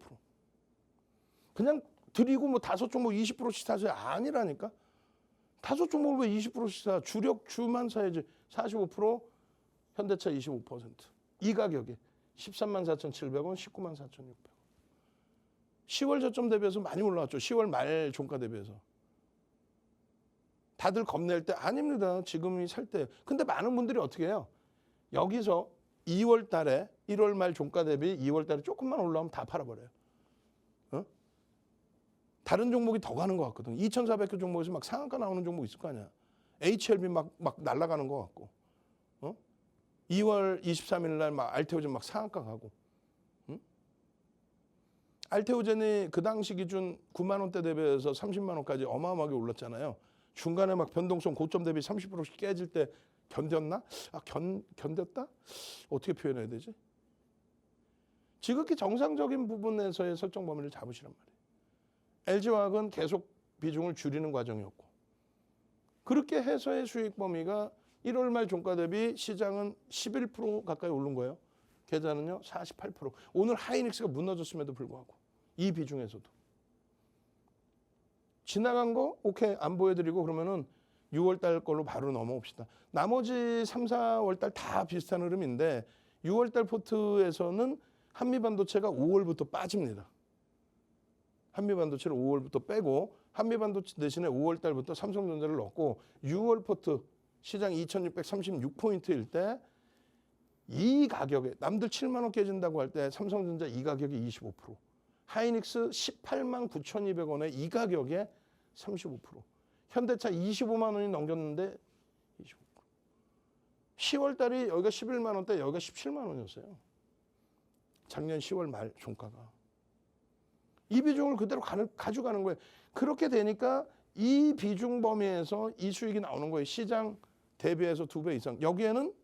그냥 드리고 뭐 5종목 20%씩 사세요. 아니라니까. 5종목을 왜 20%씩 사? 주력주만 사야지. 45%, 현대차 25%. 이 가격에 134,700원, 194,600원. 10월 저점 대비해서 많이 올라왔죠. 10월 말 종가 대비해서. 다들 겁낼 때 아닙니다. 지금이 살 때. 근데 많은 분들이 어떻게 해요? 여기서 2월 달에 1월 말 종가 대비 2월 달에 조금만 올라오면 다 팔아버려요. 다른 종목이 더 가는 것 같거든. 2,400개 종목에서 막 상한가 나오는 종목 있을 거 아니야. HLB 막 날아가는 것 같고. 2월 23일 날 막 알테오젠 막 상한가 가고. 알테오젠이 그 당시 기준 9만 원대 대비해서 30만 원까지 어마어마하게 올랐잖아요. 중간에 막 변동성 고점 대비 30%씩 깨질 때 견뎠나? 견뎠다? 어떻게 표현해야 되지? 지극히 정상적인 부분에서의 설정 범위를 잡으시란 말이에요. LG화학은 계속 비중을 줄이는 과정이었고, 그렇게 해서의 수익 범위가 1월 말 종가 대비 시장은 11% 가까이 오른 거예요. 계좌는요 48%. 오늘 하이닉스가 무너졌음에도 불구하고 이 비중에서도 지나간 거 오케이 안 보여드리고, 그러면은 6월 달 걸로 바로 넘어옵시다. 나머지 3, 4월 달 다 비슷한 흐름인데 6월 달 포트에서는 한미반도체가 5월부터 빠집니다. 한미반도체를 5월부터 빼고 한미반도체 대신에 5월 달부터 삼성전자를 넣고 6월 포트 시장 2,636포인트일 때 이 가격에 남들 7만 원 깨진다고 할 때 삼성전자 이 가격이 25%, 하이닉스 18만 9,200원에 이 가격에 35%, 현대차 25만 원이 넘겼는데 25%. 10월 달이 여기가 11만 원대, 여기가 17만 원이었어요. 작년 10월 말 종가가. 이 비중을 그대로 가져가는 거예요. 그렇게 되니까 이 비중 범위에서 이 수익이 나오는 거예요. 시장 대비해서 2배 이상. 여기에는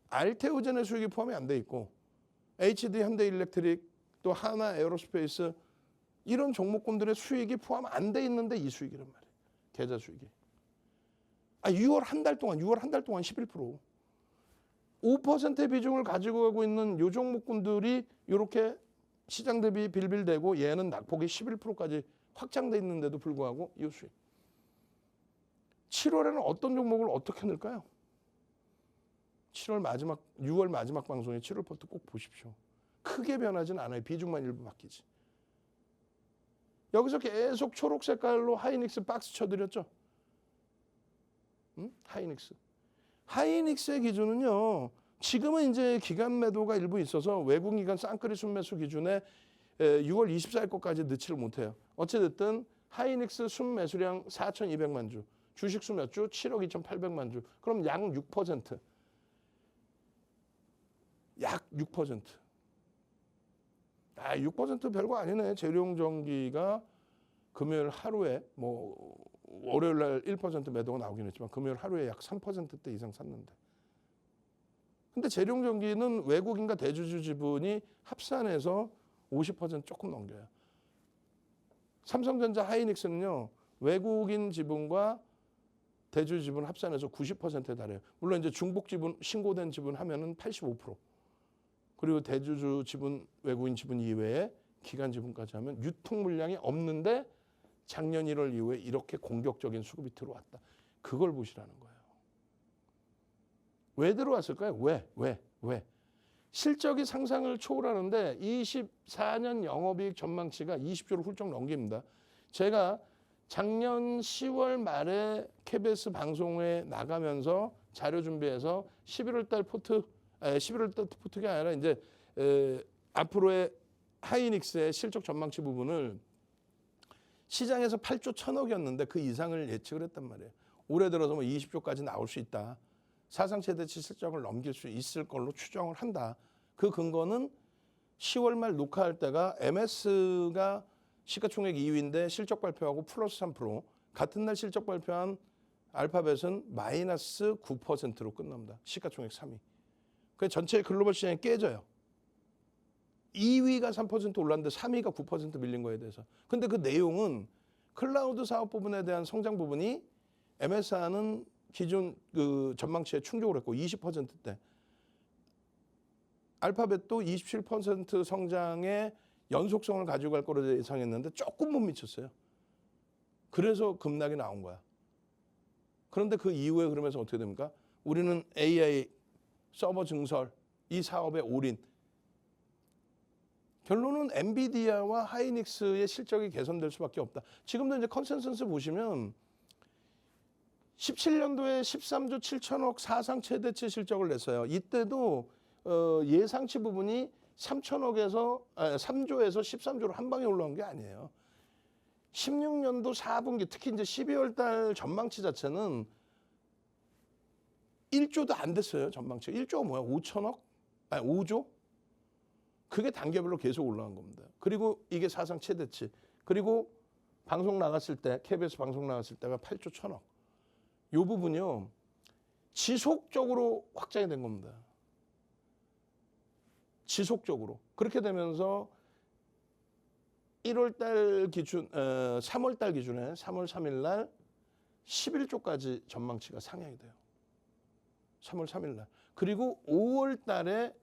알테오젠의 수익이 포함이 안 돼 있고 HD 현대일렉트릭 또 하나 에어로스페이스 이런 종목군들의 수익이 포함 안 돼 있는데 이 수익이란 말이에요. 계좌 수익이. 6월 한 달 동안 11%. 5%의 비중을 가지고 가고 있는 요 종목군들이 이렇게 시장 대비 빌빌대고 얘는 낙폭이 11%까지 확장돼 있는데도 불구하고 이 수익. 7월에는 어떤 종목을 어떻게 넣을까요? 6월 마지막 방송에 7월 포트 꼭 보십시오. 크게 변하진 않아요. 비중만 일부 바뀌지. 여기서 계속 초록 색깔로 하이닉스 박스 쳐드렸죠. 하이닉스. 하이닉스의 기준은요. 지금은 이제 기간 매도가 일부 있어서 외국 기관 쌍끌이 순매수 기준에 6월 24일 것까지 넣지를 못해요. 어찌됐든 하이닉스 순매수량 4,200만 주. 주식 수 몇 주? 7억 2,800만 주. 그럼 약 6%. 약 6%. 6% 별거 아니네. 재룡전기가 금요일 하루에 월요일 날 1% 매도가 나오긴 했지만 금요일 하루에 약 3%대 이상 샀는데. 근데 재룡전기는 외국인과 대주주 지분이 합산해서 50% 조금 넘겨요. 삼성전자 하이닉스는요. 외국인 지분과 대주주 지분 합산해서 90%에 달해요. 물론 이제 중복 지분, 신고된 지분 하면은 85%. 그리고 대주주 지분, 외국인 지분 이외에 기관 지분까지 하면 유통 물량이 없는데 작년 1월 이후에 이렇게 공격적인 수급이 들어왔다. 그걸 보시라는 거예요. 왜 들어왔을까요? 왜? 실적이 상상을 초월하는데 24년 영업이익 전망치가 20조를 훌쩍 넘깁니다. 제가 작년 10월 말에 KBS 방송에 나가면서 자료 준비해서 11월 달 포트가 아니라 이제 앞으로의 하이닉스의 실적 전망치 부분을 시장에서 8조 1,000억이었는데 그 이상을 예측을 했단 말이에요. 올해 들어서 20조까지 나올 수 있다. 사상 최대치 실적을 넘길 수 있을 걸로 추정을 한다. 그 근거는 10월 말 녹화할 때가 MS가 시가총액 2위인데 실적 발표하고 플러스 3%. 같은 날 실적 발표한 알파벳은 마이너스 9%로 끝납니다. 시가총액 3위. 그 전체 글로벌 시장이 깨져요. 2위가 3% 올랐는데 3위가 9% 밀린 거에 대해서. 근데 그 내용은 클라우드 사업 부분에 대한 성장 부분이 MS하는 기존 그 전망치에 충족을 했고 20%대. 알파벳도 27% 성장의 연속성을 가지고 갈 거로 예상했는데 조금 못 미쳤어요. 그래서 급락이 나온 거야. 그런데 그 이후에 그러면서 어떻게 됩니까? 우리는 AI, 서버 증설, 이 사업에 올인. 결론은 엔비디아와 하이닉스의 실적이 개선될 수밖에 없다. 지금도 이제 컨센서스 보시면 17년도에 13조 7천억 사상 최대치 실적을 냈어요. 이때도 예상치 부분이 3조에서 13조로 한 방에 올라온 게 아니에요. 16년도 4분기 특히 이제 12월 달 전망치 자체는 1조도 안 됐어요. 전망치. 1조가 뭐야? 5조? 그게 단계별로 계속 올라간 겁니다. 그리고 이게 사상 최대치. 그리고 방송 나갔을 때, KBS 방송 나갔을 때가 8조 1,000억. 이 부분이요. 지속적으로 확장이 된 겁니다. 지속적으로. 그렇게 되면서 1월 달 기준, 3월 달 기준에 3월 3일 날 11조까지 전망치가 상향이 돼요. 3월 3일 날. 그리고 5월 달에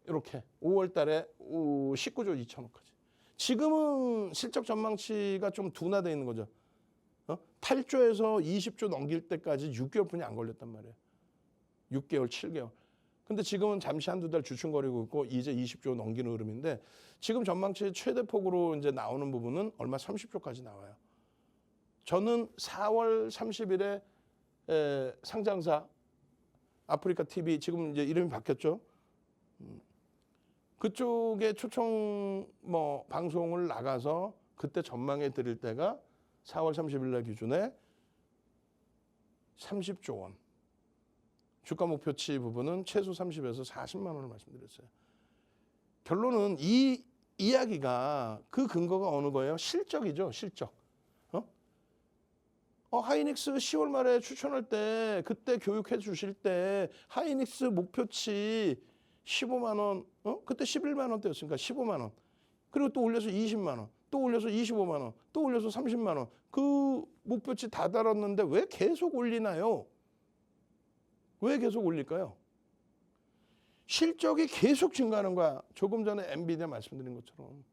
이렇게 5월 달에 19조 2천억까지. 지금은 실적 전망치가 좀 둔화되어 있는 거죠. 8조에서 20조 넘길 때까지 6개월뿐이 안 걸렸단 말이에요. 6개월, 7개월. 근데 지금은 잠시 한두 달 주춤거리고 있고 이제 20조 넘기는 흐름인데 지금 전망치 최대폭으로 이제 나오는 부분은 얼마 30조까지 나와요. 저는 4월 30일에 상장사 아프리카 TV 지금 이제 이름이 바뀌었죠. 그쪽에 초청 방송을 나가서 그때 전망해 드릴 때가 4월 30일 날 기준에 30조 원. 주가 목표치 부분은 최소 30에서 40만 원을 말씀드렸어요. 결론은 이 이야기가 그 근거가 어느 거예요? 실적이죠, 실적. 하이닉스 10월 말에 추천할 때 그때 교육해 주실 때 하이닉스 목표치 15만 원, 그때 11만 원대였으니까 15만 원. 그리고 또 올려서 20만 원, 또 올려서 25만 원, 또 올려서 30만 원. 그 목표치 다 달았는데 왜 계속 올리나요? 왜 계속 올릴까요? 실적이 계속 증가하는 거야. 조금 전에 엔비디아 말씀드린 것처럼.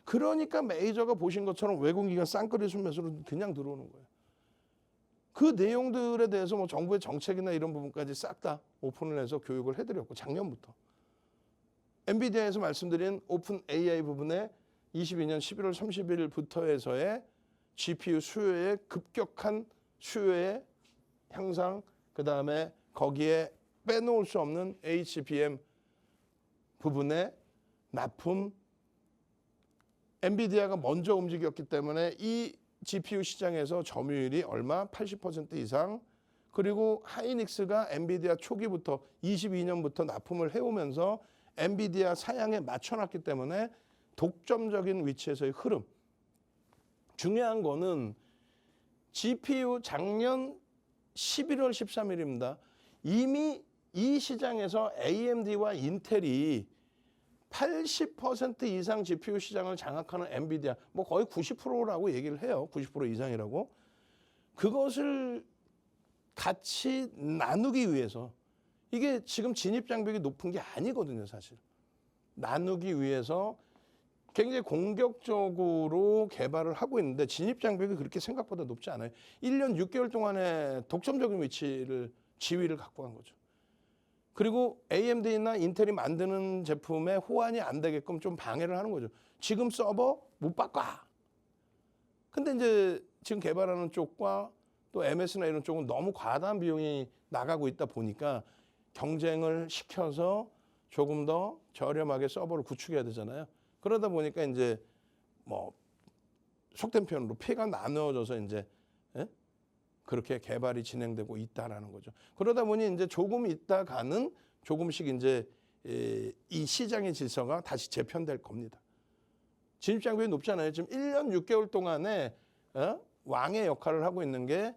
그러니까 메이저가 보신 것처럼 외국인기관 쌍끌이 순매수로 그냥 들어오는 거예요. 그 내용들에 대해서 뭐 정부의 정책이나 이런 부분까지 싹 다 오픈을 해서 교육을 해드렸고 작년부터. 엔비디아에서 말씀드린 오픈 AI 부분에 22년 11월 30일부터 해서의 GPU 수요의 급격한 수요의 향상, 그 다음에 거기에 빼놓을 수 없는 HBM 부분에 납품, 엔비디아가 먼저 움직였기 때문에 이 GPU 시장에서 점유율이 얼마? 80% 이상. 그리고 하이닉스가 엔비디아 초기부터 22년부터 납품을 해오면서 엔비디아 사양에 맞춰놨기 때문에 독점적인 위치에서의 흐름. 중요한 거는 GPU 작년 11월 13일입니다. 이미 이 시장에서 AMD와 인텔이 80% 이상 GPU 시장을 장악하는 엔비디아, 뭐 거의 90%라고 얘기를 해요. 90% 이상이라고. 그것을 같이 나누기 위해서, 이게 지금 진입 장벽이 높은 게 아니거든요, 사실. 나누기 위해서 굉장히 공격적으로 개발을 하고 있는데 진입 장벽이 그렇게 생각보다 높지 않아요. 1년 6개월 동안에 독점적인 지위를 갖고 간 거죠. 그리고 AMD나 인텔이 만드는 제품에 호환이 안 되게끔 좀 방해를 하는 거죠. 지금 서버 못 바꿔. 근데 이제 지금 개발하는 쪽과 또 MS나 이런 쪽은 너무 과다한 비용이 나가고 있다 보니까 경쟁을 시켜서 조금 더 저렴하게 서버를 구축해야 되잖아요. 그러다 보니까 이제 뭐 속된 표현으로 피해가 나누어져서 이제 그렇게 개발이 진행되고 있다라는 거죠. 그러다 보니 이제 조금 있다가는 조금씩 이제 이 시장의 질서가 다시 재편될 겁니다. 진입 장벽이 높잖아요. 지금 1년 6개월 동안에 왕의 역할을 하고 있는 게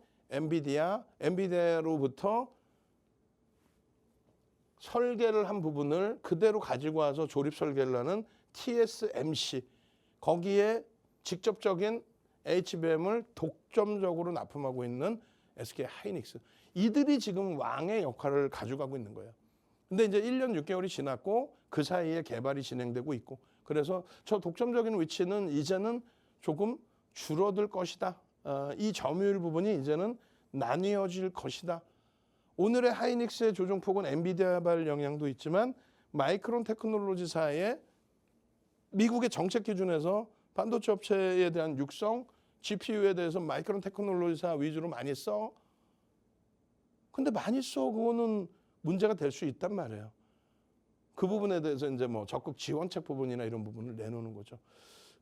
엔비디아로부터 설계를 한 부분을 그대로 가지고 와서 조립 설계를 하는 TSMC, 거기에 직접적인 HBM을 독점적으로 납품하고 있는 SK 하이닉스. 이들이 지금 왕의 역할을 가져가고 있는 거예요. 근데 이제 1년 6개월이 지났고 그 사이에 개발이 진행되고 있고, 그래서 저 독점적인 위치는 이제는 조금 줄어들 것이다. 이 점유율 부분이 이제는 나뉘어질 것이다. 오늘의 하이닉스의 조정폭은 엔비디아발 영향도 있지만 마이크론 테크놀로지사의 미국의 정책 기준에서 반도체 업체에 대한 육성, GPU에 대해서 마이크론 테크놀로지사 위주로 많이 써. 근데 많이 써, 그거는 문제가 될 수 있단 말이에요. 그 부분에 대해서 이제 뭐 적극 지원책 부분이나 이런 부분을 내놓는 거죠.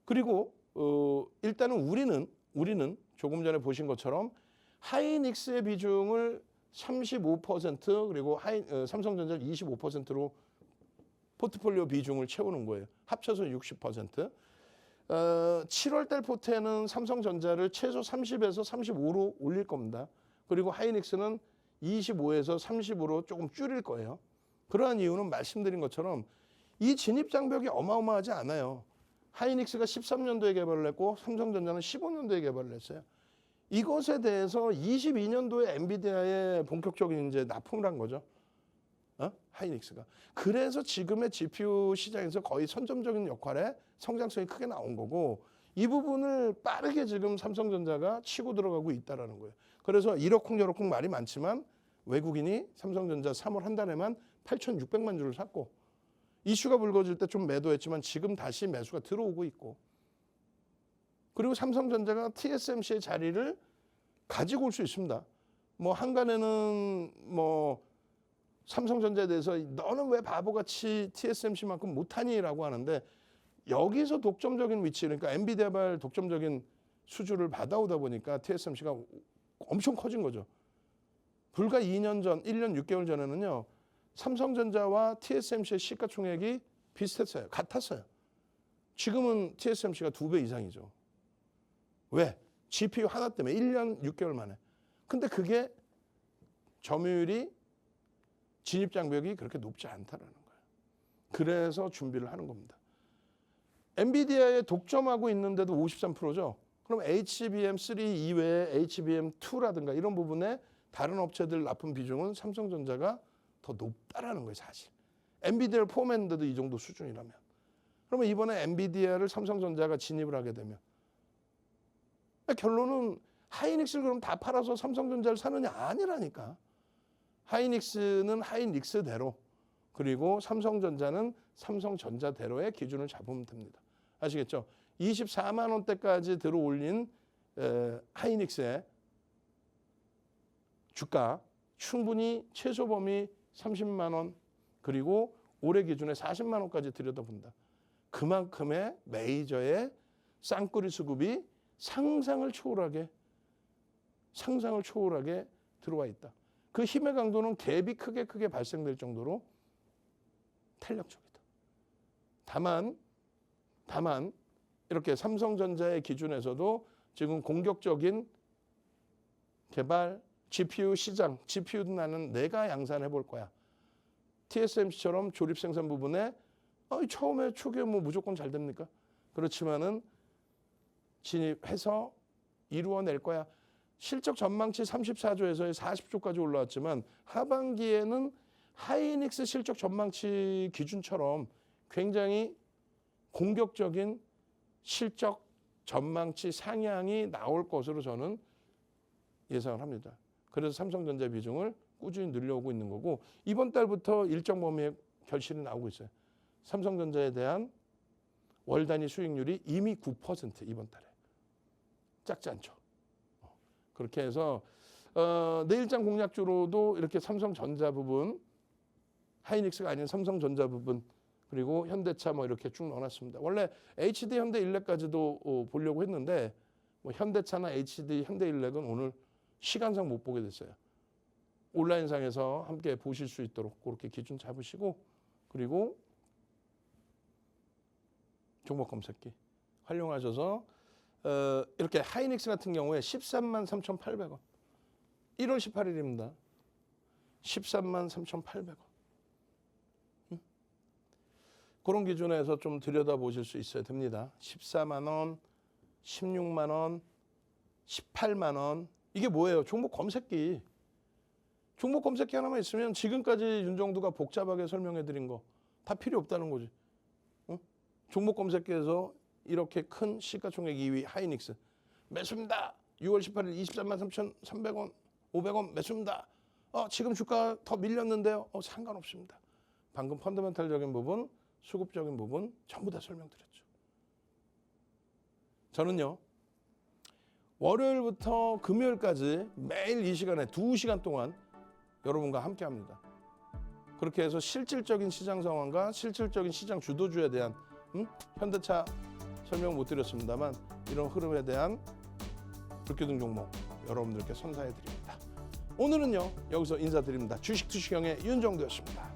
그리고 일단은 우리는 조금 전에 보신 것처럼 하이닉스의 비중을 35% 그리고 삼성전자를 25%로 포트폴리오 비중을 채우는 거예요. 합쳐서 60%. 7월 달 포트에는 삼성전자를 최소 30에서 35로 올릴 겁니다. 그리고 하이닉스는 25에서 30으로 조금 줄일 거예요. 그러한 이유는 말씀드린 것처럼 이 진입 장벽이 어마어마하지 않아요. 하이닉스가 13년도에 개발을 했고 삼성전자는 15년도에 개발을 했어요. 이것에 대해서 22년도에 엔비디아에 본격적인 이제 납품을 한 거죠. 하이닉스가. 그래서 지금의 GPU 시장에서 거의 선점적인 역할에 성장성이 크게 나온 거고, 이 부분을 빠르게 지금 삼성전자가 치고 들어가고 있다는 거예요. 그래서 이러쿵저러쿵 말이 많지만 외국인이 삼성전자 3월 한 달에만 8,600만 주를 샀고, 이슈가 불거질 때 좀 매도했지만 지금 다시 매수가 들어오고 있고, 그리고 삼성전자가 TSMC의 자리를 가지고 올 수 있습니다. 뭐 한간에는 뭐 삼성전자에 대해서 너는 왜 바보같이 TSMC만큼 못하니라고 하는데, 여기서 독점적인 위치, 그러니까 엔비디아발 독점적인 수주를 받아오다 보니까 TSMC가 엄청 커진 거죠. 불과 2년 전, 1년 6개월 전에는요, 삼성전자와 TSMC의 시가총액이 비슷했어요. 같았어요. 지금은 TSMC가 2배 이상이죠. 왜? GPU 하나 때문에 1년 6개월 만에. 근데 그게 점유율이 진입 장벽이 그렇게 높지 않다라는 거예요. 그래서 준비를 하는 겁니다. 엔비디아에 독점하고 있는데도 53%죠. 그럼 HBM3 이외에 HBM2라든가 이런 부분에 다른 업체들 납품 비중은 삼성전자가 더 높다라는 거예요, 사실. 엔비디아를 포함했는데도 이 정도 수준이라면. 그러면 이번에 엔비디아를 삼성전자가 진입을 하게 되면 결론은 하이닉스를 그럼 다 팔아서 삼성전자를 사느냐? 아니라니까. 하이닉스는 하이닉스대로, 그리고 삼성전자는 삼성전자대로의 기준을 잡으면 됩니다. 아시겠죠? 24만 원대까지 들어올린 하이닉스의 주가 충분히 최소 범위 30만 원, 그리고 올해 기준에 40만 원까지 들여다본다. 그만큼의 메이저의 쌍끌이 수급이 상상을 초월하게 들어와 있다. 그 힘의 강도는 갭이 크게 발생될 정도로 탄력적이다. 다만 이렇게 삼성전자의 기준에서도 지금 공격적인 개발, GPU 시장, GPU도 나는 내가 양산해 볼 거야. TSMC처럼 조립 생산 부분에 처음에 초기에 뭐 무조건 잘 됩니까? 그렇지만은 진입해서 이루어낼 거야. 실적 전망치 34조에서 40조까지 올라왔지만 하반기에는 하이닉스 실적 전망치 기준처럼 굉장히 공격적인 실적 전망치 상향이 나올 것으로 저는 예상을 합니다. 그래서 삼성전자 비중을 꾸준히 늘려오고 있는 거고, 이번 달부터 일정 범위의 결실이 나오고 있어요. 삼성전자에 대한 월 단위 수익률이 이미 9% 이번 달에. 작지 않죠. 그렇게 해서 내일장 공략주로도 이렇게 삼성전자 부분, 하이닉스가 아닌 삼성전자 부분, 그리고 현대차 뭐 이렇게 쭉 넣어놨습니다. 원래 HD 현대일렉까지도 보려고 했는데 뭐 현대차나 HD 현대일렉은 오늘 시간상 못 보게 됐어요. 온라인상에서 함께 보실 수 있도록 그렇게 기준 잡으시고, 그리고 종목 검색기 활용하셔서 이렇게 하이닉스 같은 경우에 13만 3,800원. 1월 18일입니다. 13만 3,800원. 그런 기준에서 좀 들여다보실 수 있어야 됩니다. 14만 원, 16만 원, 18만 원. 이게 뭐예요? 종목 검색기. 종목 검색기 하나만 있으면 지금까지 윤정두가 복잡하게 설명해드린 거 다 필요 없다는 거지. 종목 검색기에서 이렇게 큰 시가총액 2위 하이닉스 매수입니다. 6월 18일 23만 3,300원, 500원 매수입니다. 지금 주가 더 밀렸는데요. 상관없습니다. 방금 펀더멘탈적인 부분, 수급적인 부분 전부 다 설명드렸죠. 저는요, 월요일부터 금요일까지 매일 이 시간에 2시간 동안 여러분과 함께 합니다. 그렇게 해서 실질적인 시장 상황과 실질적인 시장 주도주에 대한 현대차 설명 못 드렸습니다만 이런 흐름에 대한 불교등 종목 여러분들께 선사해 드립니다. 오늘은요, 여기서 인사드립니다. 주식투시경의 윤정두였습니다.